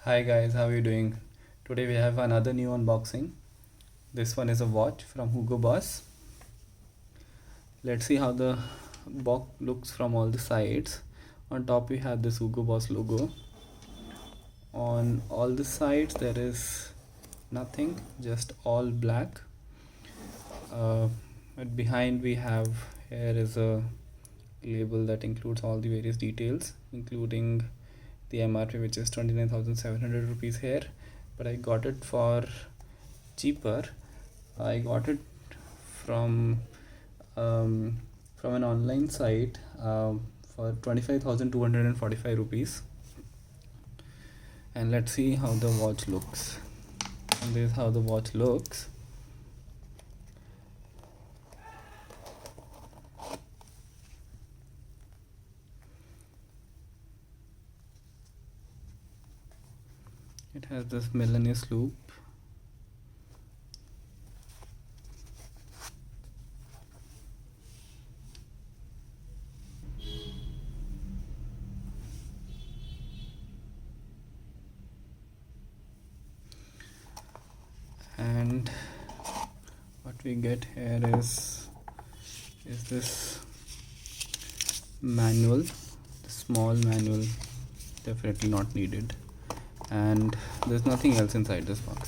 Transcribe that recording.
Hi guys, how are you doing? Today we have another new unboxing. This one is a watch from Hugo Boss. Let's see how the box looks from all the sides. On top we have this Hugo Boss logo. On all the sides there is nothing, just all black. But behind we have here is a label that includes all the various details, including the MRP, which is 29,700 rupees here, but I got it for cheaper. I got it from an online site for 25,245 rupees. And let's see how the watch looks. And this is how the watch looks. It has this miscellaneous loop. And what we get here is this manual, the small manual, definitely not needed, and there's nothing else inside this box.